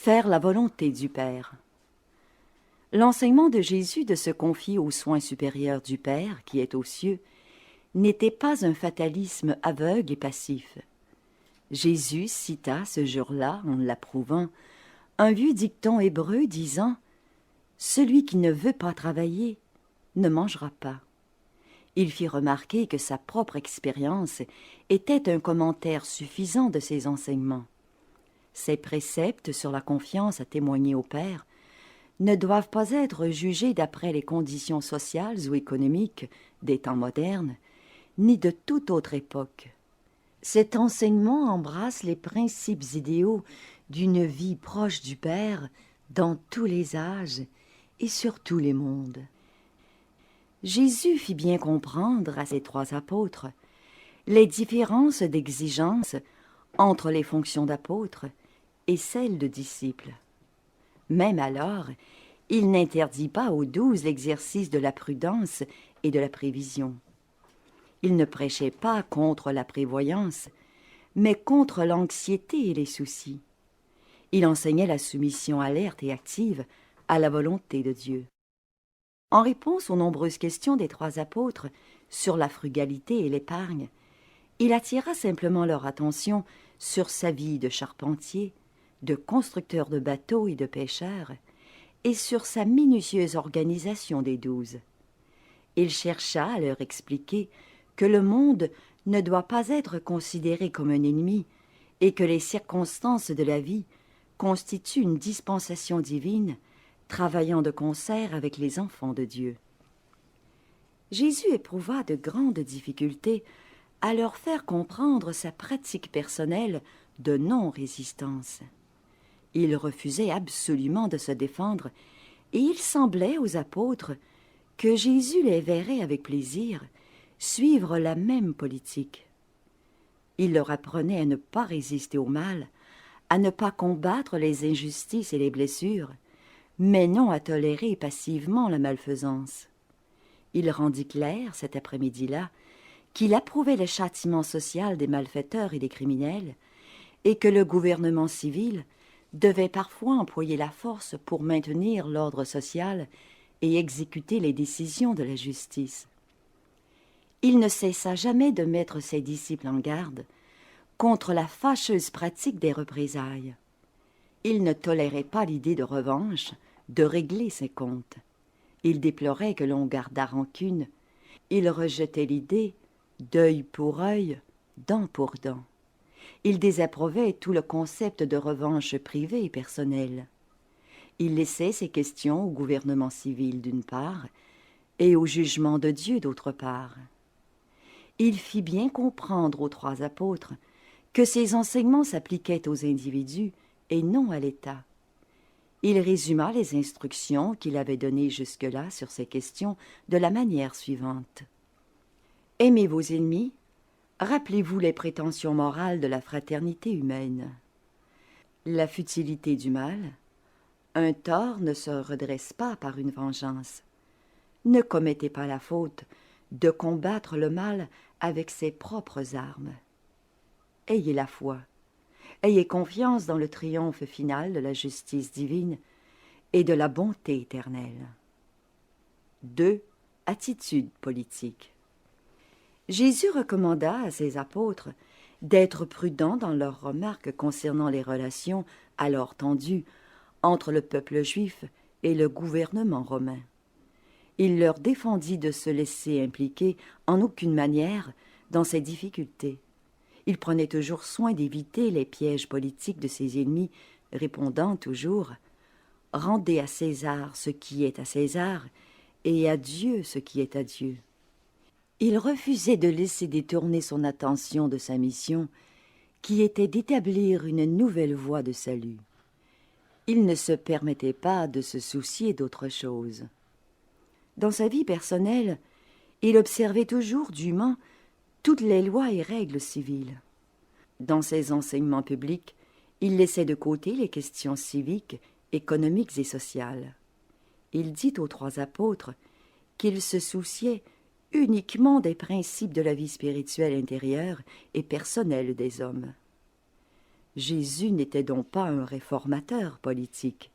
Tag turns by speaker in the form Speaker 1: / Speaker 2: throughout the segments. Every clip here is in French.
Speaker 1: Faire la volonté du Père. L'enseignement de Jésus de se confier aux soins supérieurs du Père, qui est aux cieux, n'était pas un fatalisme aveugle et passif. Jésus cita ce jour-là, en l'approuvant, un vieux dicton hébreu disant « Celui qui ne veut pas travailler ne mangera pas ». Il fit remarquer que sa propre expérience était un commentaire suffisant de ses enseignements. Ses préceptes sur la confiance à témoigner au Père ne doivent pas être jugés d'après les conditions sociales ou économiques des temps modernes, ni de toute autre époque. Cet enseignement embrasse les principes idéaux d'une vie proche du Père dans tous les âges et sur tous les mondes. Jésus fit bien comprendre à ses 3 apôtres les différences d'exigence entre les fonctions d'apôtres et celles de disciples. Même alors, il n'interdit pas aux 12 l'exercice de la prudence et de la prévision. Il ne prêchait pas contre la prévoyance, mais contre l'anxiété et les soucis. Il enseignait la soumission alerte et active à la volonté de Dieu. En réponse aux nombreuses questions des 3 apôtres sur la frugalité et l'épargne, il attira simplement leur attention sur sa vie de charpentier, de constructeur de bateaux et de pêcheur, et sur sa minutieuse organisation des 12. Il chercha à leur expliquer que le monde ne doit pas être considéré comme un ennemi et que les circonstances de la vie constituent une dispensation divine travaillant de concert avec les enfants de Dieu. Jésus éprouva de grandes difficultés à leur faire comprendre sa pratique personnelle de non-résistance. Il refusait absolument de se défendre, et il semblait aux apôtres que Jésus les verrait avec plaisir suivre la même politique. Il leur apprenait à ne pas résister au mal, à ne pas combattre les injustices et les blessures, mais non à tolérer passivement la malfaisance. Il rendit clair, cet après-midi-là, qu'il approuvait le châtiment social des malfaiteurs et des criminels, et que le gouvernement civil devait parfois employer la force pour maintenir l'ordre social et exécuter les décisions de la justice. Il ne cessa jamais de mettre ses disciples en garde contre la fâcheuse pratique des représailles. Il ne tolérait pas l'idée de revanche, de régler ses comptes. Il déplorait que l'on gardât rancune. Il rejetait l'idée d'œil pour œil, dent pour dent. Il désapprouvait tout le concept de revanche privée et personnelle. Il laissait ces questions au gouvernement civil d'une part et au jugement de Dieu d'autre part. Il fit bien comprendre aux 3 apôtres que ces enseignements s'appliquaient aux individus et non à l'État. Il résuma les instructions qu'il avait données jusque-là sur ces questions de la manière suivante. « Aimez vos ennemis, rappelez-vous les prétentions morales de la fraternité humaine. La futilité du mal, un tort ne se redresse pas par une vengeance. Ne commettez pas la faute de combattre le mal avec ses propres armes. Ayez la foi, ayez confiance dans le triomphe final de la justice divine et de la bonté éternelle. » 2. Attitude politique. Jésus recommanda à ses apôtres d'être prudents dans leurs remarques concernant les relations alors tendues entre le peuple juif et le gouvernement romain. Il leur défendit de se laisser impliquer en aucune manière dans ces difficultés. Il prenait toujours soin d'éviter les pièges politiques de ses ennemis, répondant toujours « Rendez à César ce qui est à César, et à Dieu ce qui est à Dieu. » Il refusait de laisser détourner son attention de sa mission, qui était d'établir une nouvelle voie de salut. Il ne se permettait pas de se soucier d'autre chose. Dans sa vie personnelle, il observait toujours dûment toutes les lois et règles civiles. Dans ses enseignements publics, il laissait de côté les questions civiques, économiques et sociales. Il dit aux 3 apôtres qu'il se souciait uniquement des principes de la vie spirituelle intérieure et personnelle des hommes. Jésus n'était donc pas un réformateur politique.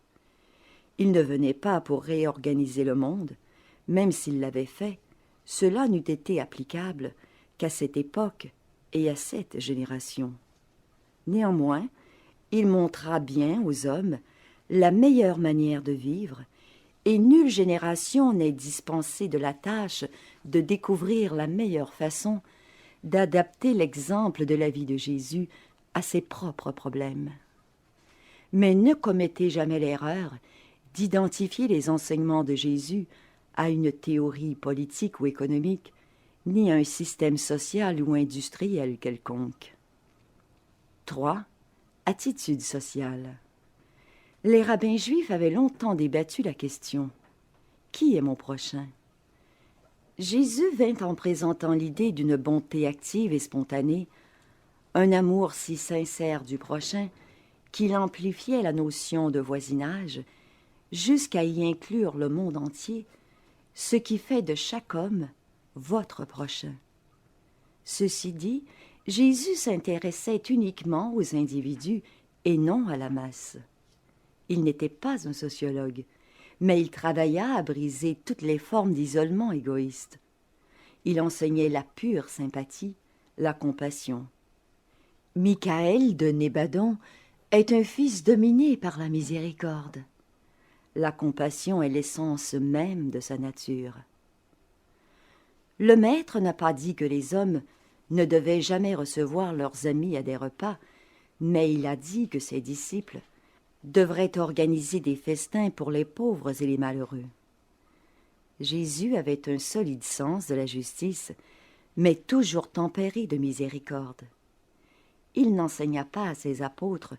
Speaker 1: Il ne venait pas pour réorganiser le monde, même s'il l'avait fait, cela n'eût été applicable qu'à cette époque et à cette génération. Néanmoins, il montra bien aux hommes la meilleure manière de vivre, et nulle génération n'est dispensée de la tâche de découvrir la meilleure façon d'adapter l'exemple de la vie de Jésus à ses propres problèmes. Mais ne commettez jamais l'erreur d'identifier les enseignements de Jésus à une théorie politique ou économique, ni à un système social ou industriel quelconque. 3. Attitude sociale. Les rabbins juifs avaient longtemps débattu la question « Qui est mon prochain ?» Jésus vint en présentant l'idée d'une bonté active et spontanée, un amour si sincère du prochain qu'il amplifiait la notion de voisinage jusqu'à y inclure le monde entier, ce qui fait de chaque homme votre prochain. Ceci dit, Jésus s'intéressait uniquement aux individus et non à la masse. Il n'était pas un sociologue, mais il travailla à briser toutes les formes d'isolement égoïste. Il enseignait la pure sympathie, la compassion. Michaël de Nébadon est un fils dominé par la miséricorde. La compassion est l'essence même de sa nature. Le maître n'a pas dit que les hommes ne devaient jamais recevoir leurs amis à des repas, mais il a dit que ses disciples devraient organiser des festins pour les pauvres et les malheureux. Jésus avait un solide sens de la justice, mais toujours tempéré de miséricorde. Il n'enseigna pas à ses apôtres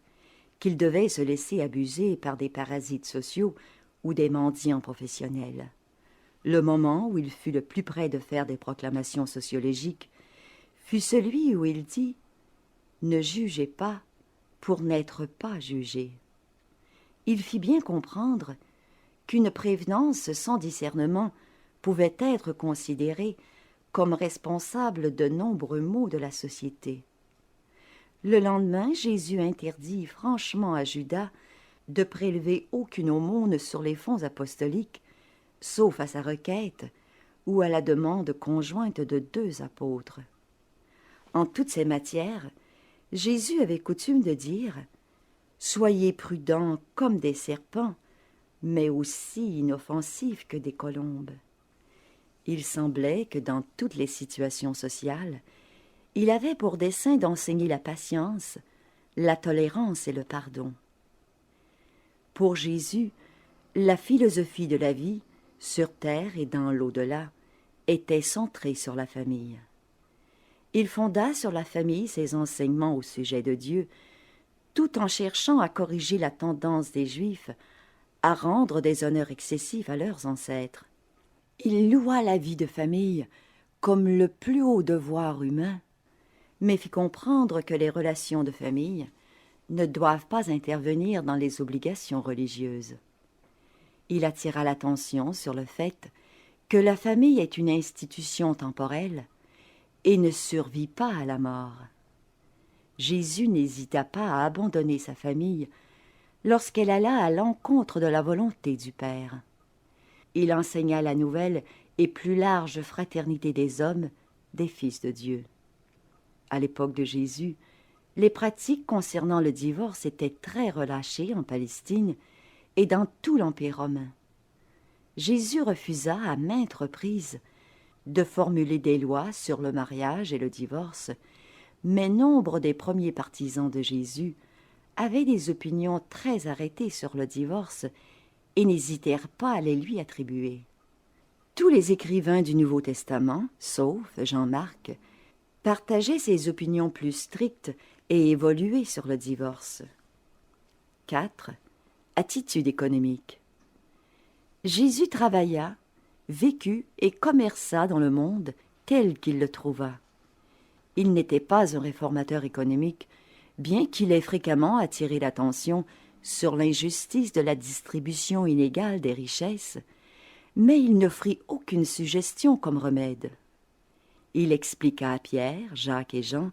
Speaker 1: qu'ils devaient se laisser abuser par des parasites sociaux ou des mendiants professionnels. Le moment où il fut le plus près de faire des proclamations sociologiques fut celui où il dit « Ne jugez pas pour n'être pas jugés ». Il fit bien comprendre qu'une prévenance sans discernement pouvait être considérée comme responsable de nombreux maux de la société. Le lendemain, Jésus interdit franchement à Judas de prélever aucune aumône sur les fonds apostoliques, sauf à sa requête ou à la demande conjointe de 2 apôtres. En toutes ces matières, Jésus avait coutume de dire « Soyez prudents comme des serpents, mais aussi inoffensifs que des colombes. » Il semblait que dans toutes les situations sociales, il avait pour dessein d'enseigner la patience, la tolérance et le pardon. Pour Jésus, la philosophie de la vie, sur terre et dans l'au-delà, était centrée sur la famille. Il fonda sur la famille ses enseignements au sujet de Dieu, tout en cherchant à corriger la tendance des Juifs à rendre des honneurs excessifs à leurs ancêtres. Il loua la vie de famille comme le plus haut devoir humain, mais fit comprendre que les relations de famille ne doivent pas intervenir dans les obligations religieuses. Il attira l'attention sur le fait que la famille est une institution temporelle et ne survit pas à la mort. Jésus n'hésita pas à abandonner sa famille lorsqu'elle alla à l'encontre de la volonté du Père. Il enseigna la nouvelle et plus large fraternité des hommes, des fils de Dieu. À l'époque de Jésus, les pratiques concernant le divorce étaient très relâchées en Palestine et dans tout l'Empire romain. Jésus refusa à maintes reprises de formuler des lois sur le mariage et le divorce, mais nombre des premiers partisans de Jésus avaient des opinions très arrêtées sur le divorce et n'hésitèrent pas à les lui attribuer. Tous les écrivains du Nouveau Testament, sauf Jean-Marc, partageaient ses opinions plus strictes et évoluées sur le divorce. 4. Attitude économique. Jésus travailla, vécut et commerça dans le monde tel qu'il le trouva. Il n'était pas un réformateur économique, bien qu'il ait fréquemment attiré l'attention sur l'injustice de la distribution inégale des richesses, mais il n'offrit aucune suggestion comme remède. Il expliqua à Pierre, Jacques et Jean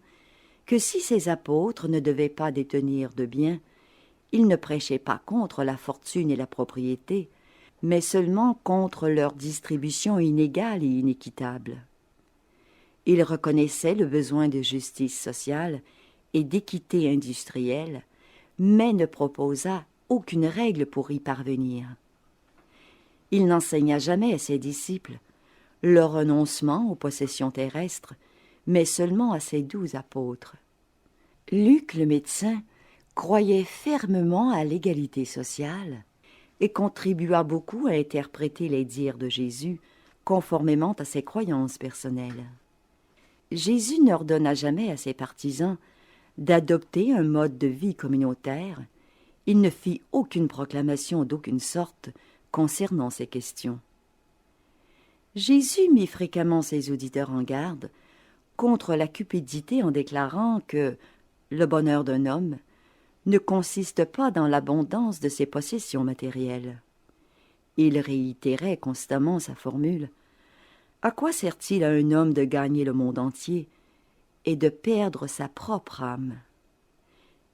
Speaker 1: que si ces apôtres ne devaient pas détenir de biens, ils ne prêchaient pas contre la fortune et la propriété, mais seulement contre leur distribution inégale et inéquitable. Ils reconnaissaient le besoin de justice sociale et d'équité industrielle, mais ne proposa aucune règle pour y parvenir. Il n'enseigna jamais à ses disciples le renoncement aux possessions terrestres, mais seulement à ses 12 apôtres. Luc le médecin croyait fermement à l'égalité sociale et contribua beaucoup à interpréter les dires de Jésus conformément à ses croyances personnelles. Jésus n'ordonna jamais à ses partisans d'adopter un mode de vie communautaire. Il ne fit aucune proclamation d'aucune sorte concernant ces questions. Jésus mit fréquemment ses auditeurs en garde contre la cupidité en déclarant que le bonheur d'un homme ne consiste pas dans l'abondance de ses possessions matérielles. Il réitérait constamment sa formule: « À quoi sert-il à un homme de gagner le monde entier et de perdre sa propre âme ?»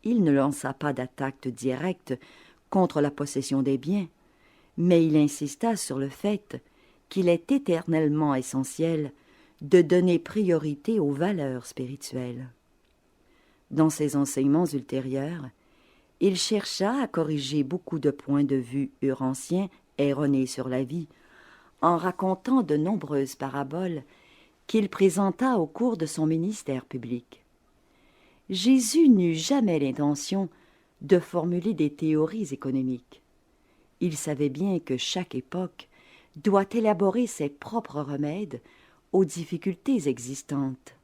Speaker 1: Il ne lança pas d'attaque directe contre la possession des biens, mais il insista sur le fait qu'il est éternellement essentiel de donner priorité aux valeurs spirituelles. Dans ses enseignements ultérieurs, il chercha à corriger beaucoup de points de vue urantiens erronés sur la vie, en racontant de nombreuses paraboles qu'il présenta au cours de son ministère public. Jésus n'eut jamais l'intention de formuler des théories économiques. Il savait bien que chaque époque doit élaborer ses propres remèdes aux difficultés existantes.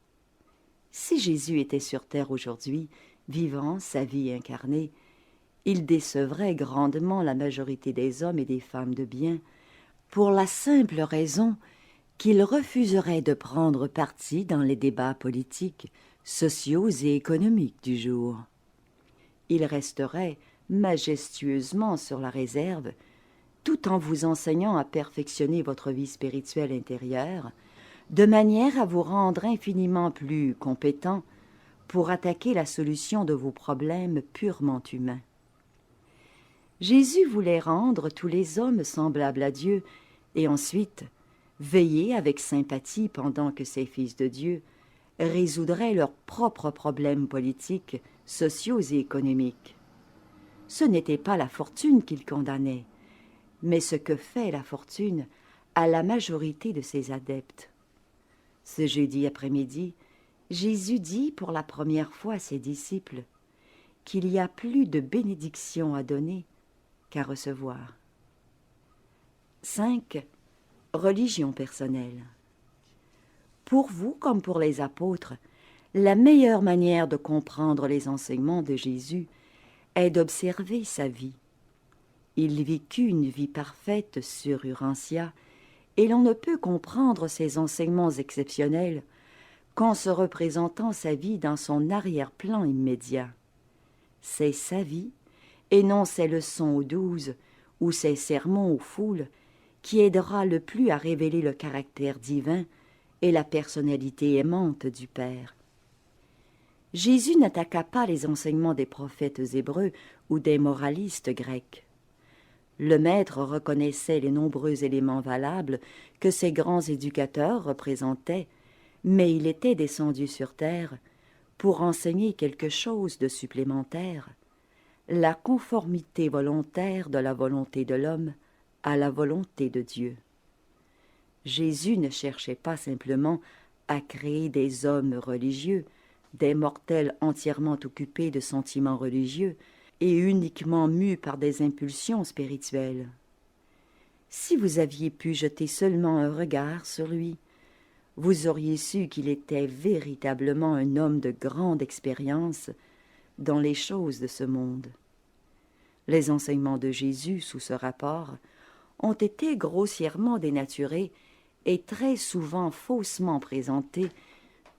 Speaker 1: Si Jésus était sur terre aujourd'hui, vivant sa vie incarnée, il décevrait grandement la majorité des hommes et des femmes de bien, pour la simple raison qu'il refuserait de prendre parti dans les débats politiques, sociaux et économiques du jour. Il resterait majestueusement sur la réserve, tout en vous enseignant à perfectionner votre vie spirituelle intérieure, de manière à vous rendre infiniment plus compétent pour attaquer la solution de vos problèmes purement humains. Jésus voulait rendre tous les hommes semblables à Dieu et ensuite veiller avec sympathie pendant que ces fils de Dieu résoudraient leurs propres problèmes politiques, sociaux et économiques. Ce n'était pas la fortune qu'il condamnait, mais ce que fait la fortune à la majorité de ses adeptes. Ce jeudi après-midi, Jésus dit pour la première fois à ses disciples qu'il y a plus de bénédictions à donner qu'à recevoir. 5. Religion personnelle. Pour vous comme pour les apôtres, la meilleure manière de comprendre les enseignements de Jésus est d'observer sa vie. Il vécut une vie parfaite sur Urantia, et l'on ne peut comprendre ses enseignements exceptionnels qu'en se représentant sa vie dans son arrière-plan immédiat. C'est sa vie, et non ses leçons aux 12 ou ses sermons aux foules, qui aidera le plus à révéler le caractère divin et la personnalité aimante du Père. Jésus n'attaqua pas les enseignements des prophètes hébreux ou des moralistes grecs. Le Maître reconnaissait les nombreux éléments valables que ces grands éducateurs représentaient, mais il était descendu sur terre pour enseigner quelque chose de supplémentaire, la conformité volontaire de la volonté de l'homme à la volonté de Dieu. Jésus ne cherchait pas simplement à créer des hommes religieux, des mortels entièrement occupés de sentiments religieux et uniquement mus par des impulsions spirituelles. Si vous aviez pu jeter seulement un regard sur lui, vous auriez su qu'il était véritablement un homme de grande expérience dans les choses de ce monde. Les enseignements de Jésus sous ce rapport ont été grossièrement dénaturés et très souvent faussement présentés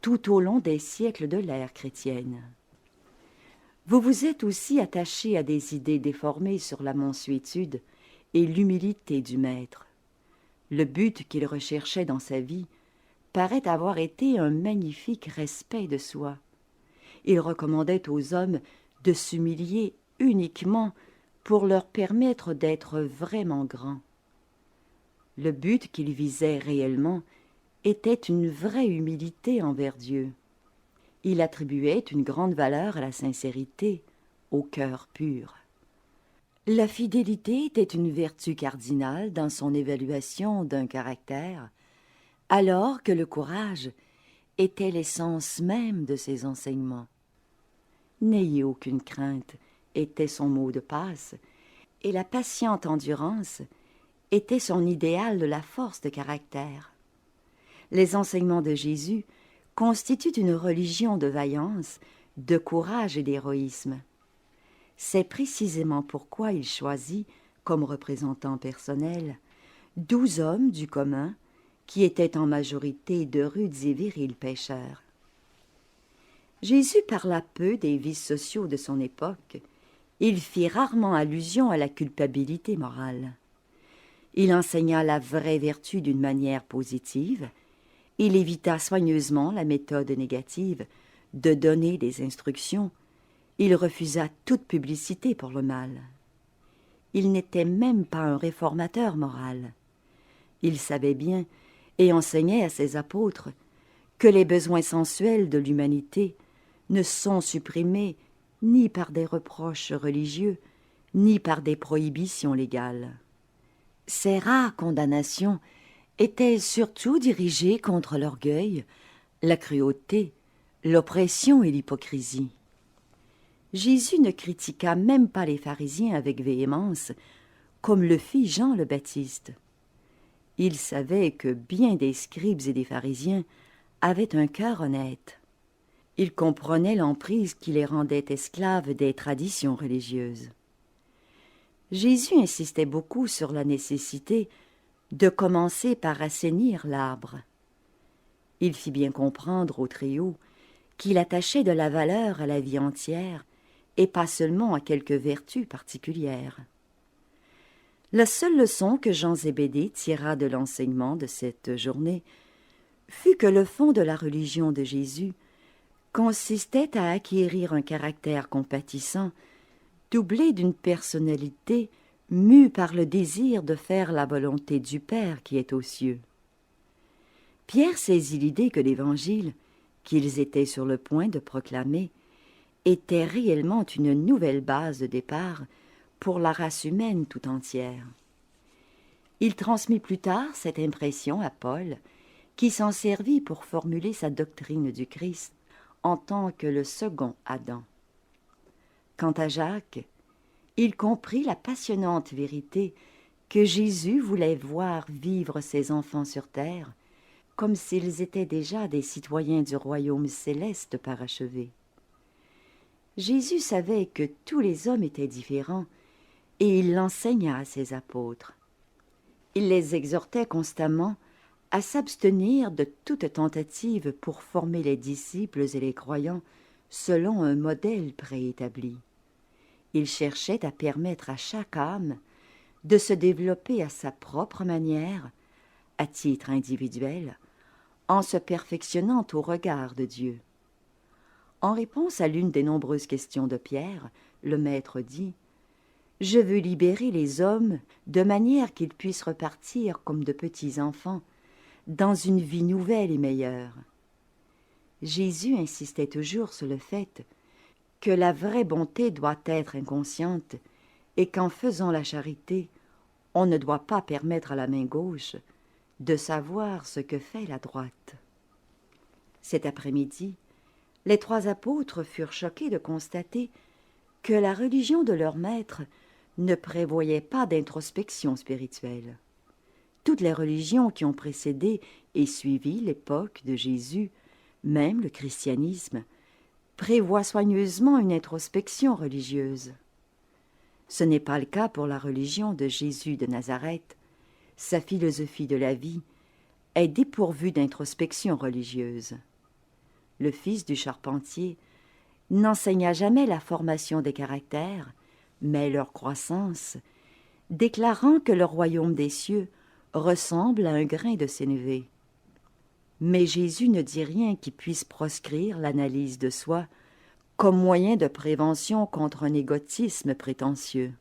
Speaker 1: tout au long des siècles de l'ère chrétienne. Vous vous êtes aussi attaché à des idées déformées sur la mansuétude et l'humilité du Maître. Le but qu'il recherchait dans sa vie paraît avoir été un magnifique respect de soi. Il recommandait aux hommes de s'humilier uniquement pour leur permettre d'être vraiment grands. Le but qu'il visait réellement était une vraie humilité envers Dieu. Il attribuait une grande valeur à la sincérité, au cœur pur. La fidélité était une vertu cardinale dans son évaluation d'un caractère, alors que le courage était l'essence même de ses enseignements. N'ayez aucune crainte était son mot de passe, et la patiente endurance était son idéal de la force de caractère. Les enseignements de Jésus constituent une religion de vaillance, de courage et d'héroïsme. C'est précisément pourquoi il choisit, comme représentants personnels, 12 hommes du commun qui étaient en majorité de rudes et virils pécheurs. Jésus parla peu des vices sociaux de son époque. Il fit rarement allusion à la culpabilité morale. Il enseigna la vraie vertu d'une manière positive. Il évita soigneusement la méthode négative de donner des instructions. Il refusa toute publicité pour le mal. Il n'était même pas un réformateur moral. Il savait bien et enseignait à ses apôtres que les besoins sensuels de l'humanité ne sont supprimés ni par des reproches religieux, ni par des prohibitions légales. Ces rares condamnations étaient surtout dirigées contre l'orgueil, la cruauté, l'oppression et l'hypocrisie. Jésus ne critiqua même pas les pharisiens avec véhémence, comme le fit Jean le Baptiste. Il savait que bien des scribes et des pharisiens avaient un cœur honnête. Il comprenait l'emprise qui les rendait esclaves des traditions religieuses. Jésus insistait beaucoup sur la nécessité de commencer par assainir l'arbre. Il fit bien comprendre au trio qu'il attachait de la valeur à la vie entière et pas seulement à quelques vertus particulières. La seule leçon que Jean Zébédée tira de l'enseignement de cette journée fut que le fond de la religion de Jésus consistait à acquérir un caractère compatissant, doublé d'une personnalité mue par le désir de faire la volonté du Père qui est aux cieux. Pierre saisit l'idée que l'Évangile, qu'ils étaient sur le point de proclamer, était réellement une nouvelle base de départ pour la race humaine tout entière. Il transmit plus tard cette impression à Paul, qui s'en servit pour formuler sa doctrine du Christ en tant que le second Adam. Quant à Jacques, il comprit la passionnante vérité que Jésus voulait voir vivre ses enfants sur terre comme s'ils étaient déjà des citoyens du royaume céleste parachevé. Jésus savait que tous les hommes étaient différents et il l'enseigna à ses apôtres. Il les exhortait constamment à s'abstenir de toute tentative pour former les disciples et les croyants selon un modèle préétabli. Il cherchait à permettre à chaque âme de se développer à sa propre manière, à titre individuel, en se perfectionnant au regard de Dieu. En réponse à l'une des nombreuses questions de Pierre, le Maître dit « Je veux libérer les hommes de manière qu'ils puissent repartir comme de petits enfants dans une vie nouvelle et meilleure. » Jésus insistait toujours sur le fait que la vraie bonté doit être inconsciente et qu'en faisant la charité, on ne doit pas permettre à la main gauche de savoir ce que fait la droite. Cet après-midi, les 3 apôtres furent choqués de constater que la religion de leur maître ne prévoyait pas d'introspection spirituelle. Toutes les religions qui ont précédé et suivi l'époque de Jésus, même le christianisme, prévoient soigneusement une introspection religieuse. Ce n'est pas le cas pour la religion de Jésus de Nazareth. Sa philosophie de la vie est dépourvue d'introspection religieuse. Le fils du charpentier n'enseigna jamais la formation des caractères, mais leur croissance, déclarant que le royaume des cieux ressemble à un grain de sénévé. Mais Jésus ne dit rien qui puisse proscrire l'analyse de soi comme moyen de prévention contre un égotisme prétentieux.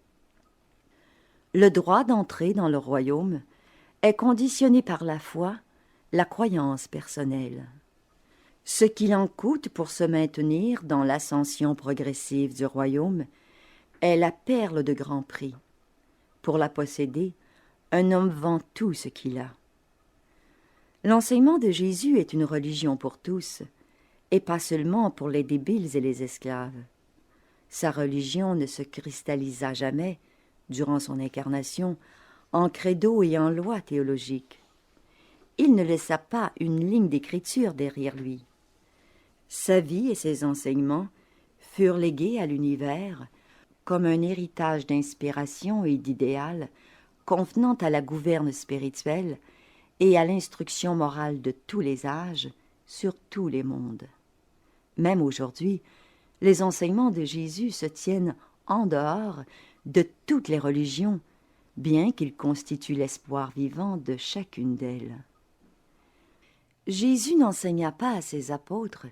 Speaker 1: Le droit d'entrer dans le royaume est conditionné par la foi, la croyance personnelle. Ce qu'il en coûte pour se maintenir dans l'ascension progressive du royaume est la perle de grand prix. Pour la posséder, un homme vend tout ce qu'il a. L'enseignement de Jésus est une religion pour tous, et pas seulement pour les débiles et les esclaves. Sa religion ne se cristallisa jamais, durant son incarnation, en credo et en loi théologique. Il ne laissa pas une ligne d'écriture derrière lui. Sa vie et ses enseignements furent légués à l'univers comme un héritage d'inspiration et d'idéal convenant à la gouverne spirituelle et à l'instruction morale de tous les âges sur tous les mondes. Même aujourd'hui, les enseignements de Jésus se tiennent en dehors de toutes les religions, bien qu'ils constituent l'espoir vivant de chacune d'elles. Jésus n'enseigna pas à ses apôtres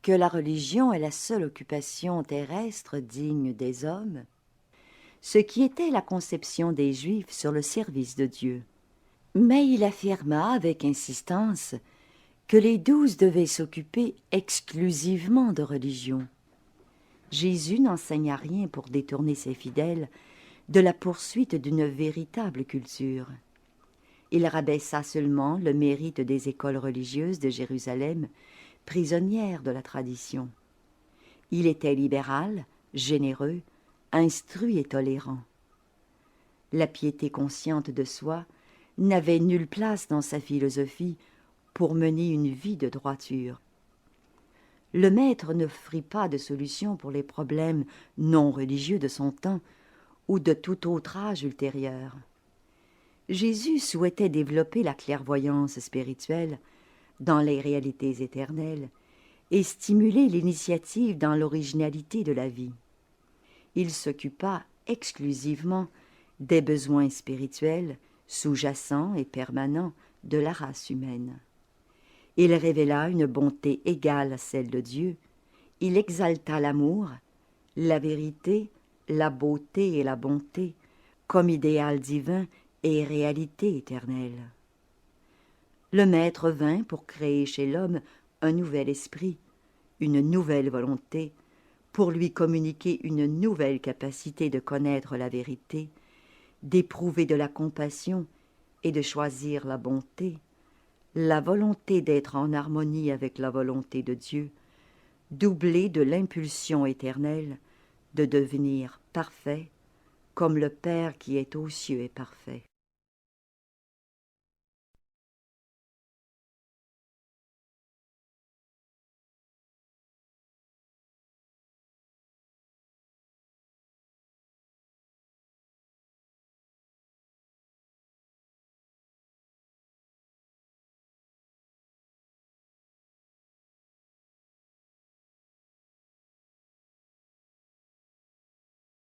Speaker 1: que la religion est la seule occupation terrestre digne des hommes, ce qui était la conception des Juifs sur le service de Dieu. Mais il affirma avec insistance que les 12 devaient s'occuper exclusivement de religion. Jésus n'enseigna rien pour détourner ses fidèles de la poursuite d'une véritable culture. Il rabaissa seulement le mérite des écoles religieuses de Jérusalem, prisonnières de la tradition. Il était libéral, généreux, instruit et tolérant. La piété consciente de soi n'avait nulle place dans sa philosophie pour mener une vie de droiture. Le maître n'offrit pas de solution pour les problèmes non religieux de son temps ou de tout autre âge ultérieur. Jésus souhaitait développer la clairvoyance spirituelle dans les réalités éternelles et stimuler l'initiative dans l'originalité de la vie. Il s'occupa exclusivement des besoins spirituels sous-jacents et permanents de la race humaine. Il révéla une bonté égale à celle de Dieu. Il exalta l'amour, la vérité, la beauté et la bonté comme idéal divin et réalité éternelle. Le Maître vint pour créer chez l'homme un nouvel esprit, une nouvelle volonté, pour lui communiquer une nouvelle capacité de connaître la vérité, d'éprouver de la compassion et de choisir la bonté, la volonté d'être en harmonie avec la volonté de Dieu, doublée de l'impulsion éternelle de devenir parfait, comme le Père qui est aux cieux est parfait.